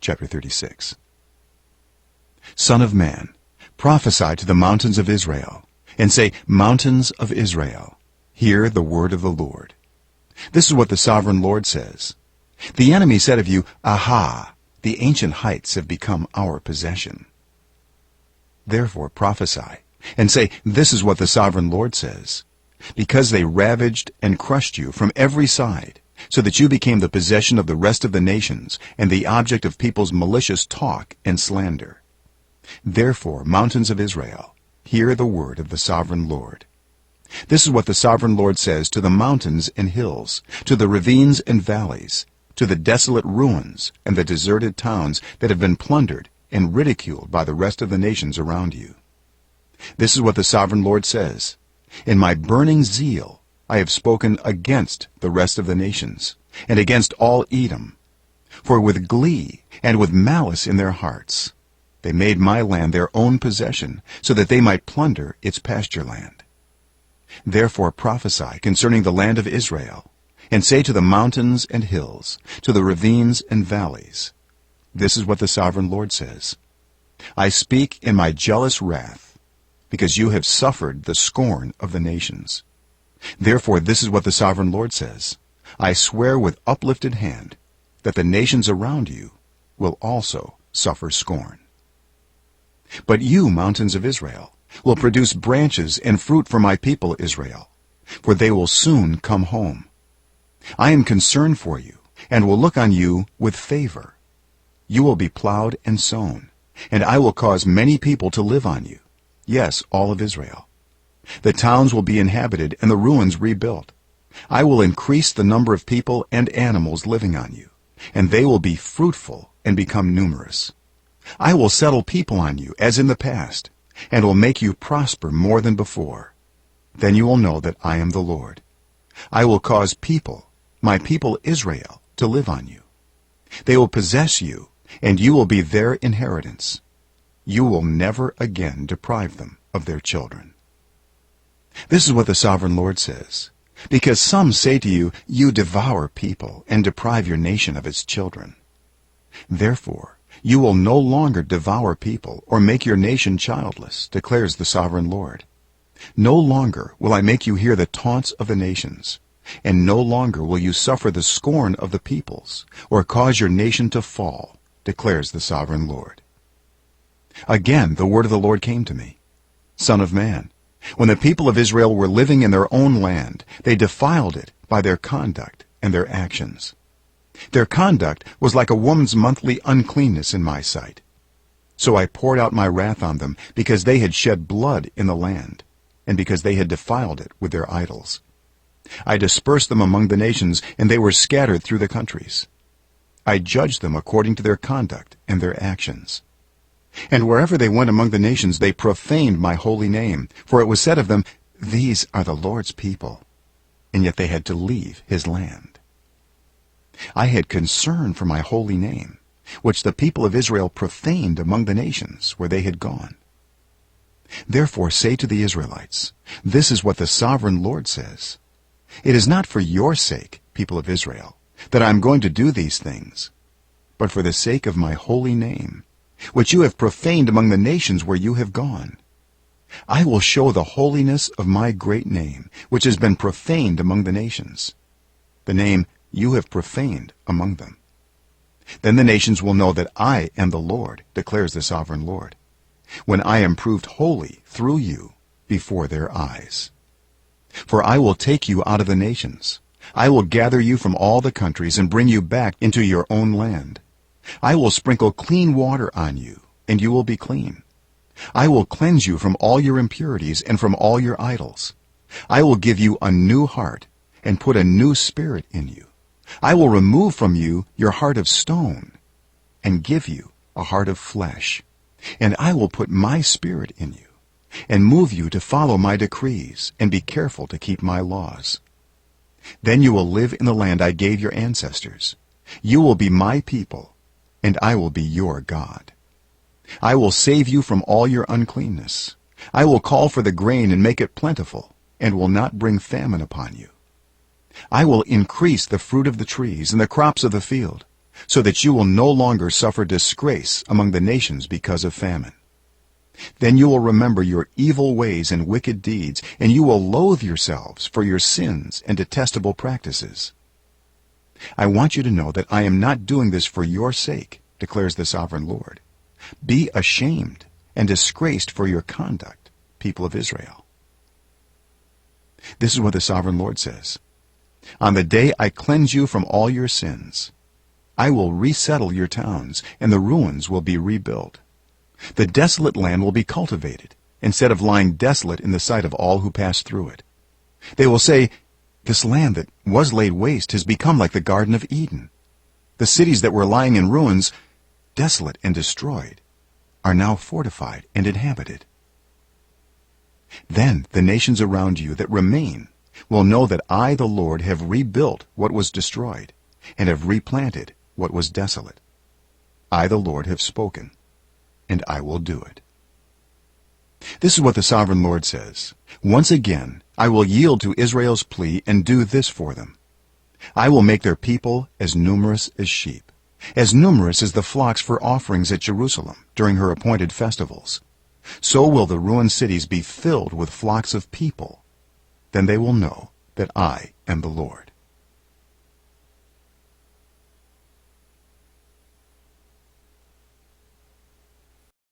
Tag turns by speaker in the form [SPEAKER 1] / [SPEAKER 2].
[SPEAKER 1] chapter 36. Son of man, prophesy to the mountains of Israel, and say, Mountains of Israel, hear the word of the Lord. This is what the sovereign Lord says. The enemy said of you, Aha, the ancient heights have become our possession. Therefore prophesy, and say, This is what the sovereign Lord says. Because they ravaged and crushed you from every side, so that you became the possession of the rest of the nations, and the object of people's malicious talk and slander. Therefore, mountains of Israel, hear the word of the sovereign Lord. This is what the sovereign Lord says to the mountains and hills, to the ravines and valleys, to the desolate ruins and the deserted towns that have been plundered and ridiculed by the rest of the nations around you. This is what the sovereign Lord says. In my burning zeal I have spoken against the rest of the nations, and against all Edom. For with glee and with malice in their hearts they made my land their own possession, so that they might plunder its pasture land. Therefore prophesy concerning the land of Israel, and say to the mountains and hills, to the ravines and valleys, This is what the sovereign Lord says. I speak in my jealous wrath, because you have suffered the scorn of the nations. Therefore this is what the sovereign Lord says. I swear with uplifted hand that the nations around you will also suffer scorn. But you, mountains of Israel, will produce branches and fruit for my people Israel, for they will soon come home. I am concerned for you, and will look on you with favor. You will be plowed and sown, and I will cause many people to live on you, yes, all of Israel. The towns will be inhabited and the ruins rebuilt. I will increase the number of people and animals living on you, and they will be fruitful and become numerous. I will settle people on you as in the past, and will make you prosper more than before. Then you will know that I am the Lord. I will cause people, my people Israel, to live on you. They will possess you, and you will be their inheritance. You will never again deprive them of their children. This is what the sovereign Lord says. Because some say to you, You devour people and deprive your nation of its children. Therefore you will no longer devour people or make your nation childless, declares the sovereign Lord. No longer will I make you hear the taunts of the nations, and no longer will you suffer the scorn of the peoples, or cause your nation to fall, declares the sovereign Lord. Again the word of the Lord came to me. Son of man, when the people of Israel were living in their own land, they defiled it by their conduct and their actions. Their conduct was like a woman's monthly uncleanness in my sight. So I poured out my wrath on them, because they had shed blood in the land, and because they had defiled it with their idols. I dispersed them among the nations, and they were scattered through the countries. I judged them according to their conduct and their actions. And wherever they went among the nations, they profaned my holy name, for it was said of them, These are the Lord's people. And yet they had to leave his land. I had concern for my holy name, which the people of Israel profaned among the nations where they had gone. Therefore say to the Israelites, This is what the sovereign Lord says. It is not for your sake, people of Israel, that I am going to do these things, but for the sake of my holy name, which you have profaned among the nations where you have gone. I will show the holiness of my great name, which has been profaned among the nations, the name you have profaned among them. Then the nations will know that I am the Lord, declares the sovereign Lord, when I am proved holy through you before their eyes. For I will take you out of the nations. I will gather you from all the countries and bring you back into your own land. I will sprinkle clean water on you, and you will be clean. I will cleanse you from all your impurities and from all your idols. I will give you a new heart and put a new spirit in you. I will remove from you your heart of stone and give you a heart of flesh. And I will put my spirit in you and move you to follow my decrees and be careful to keep my laws. Then you will live in the land I gave your ancestors. You will be my people, and I will be your God. I will save you from all your uncleanness. I will call for the grain and make it plentiful, and will not bring famine upon you. I will increase the fruit of the trees and the crops of the field. so that you will no longer suffer disgrace among the nations because of famine. Then you will remember your evil ways and wicked deeds, and you will loathe yourselves for your sins and detestable practices. I want you to know that I am not doing this for your sake, declares the sovereign Lord. Be ashamed and disgraced for your conduct, people of Israel. This is what the sovereign Lord says. On the day I cleanse you from all your sins, I will resettle your towns, and the ruins will be rebuilt. The desolate land will be cultivated, instead of lying desolate in the sight of all who pass through it. They will say, this land that was laid waste has become like the Garden of Eden. The cities that were lying in ruins, desolate and destroyed, are now fortified and inhabited. Then the nations around you that remain will know that I, the Lord, have rebuilt what was destroyed, and have replanted what was desolate. I, the Lord, have spoken, and I will do it. This is what the sovereign Lord says. Once again, I will yield to Israel's plea and do this for them. I will make their people as numerous as sheep, as numerous as the flocks for offerings at Jerusalem during her appointed festivals. So will the ruined cities be filled with flocks of people. Then they will know that I am the Lord.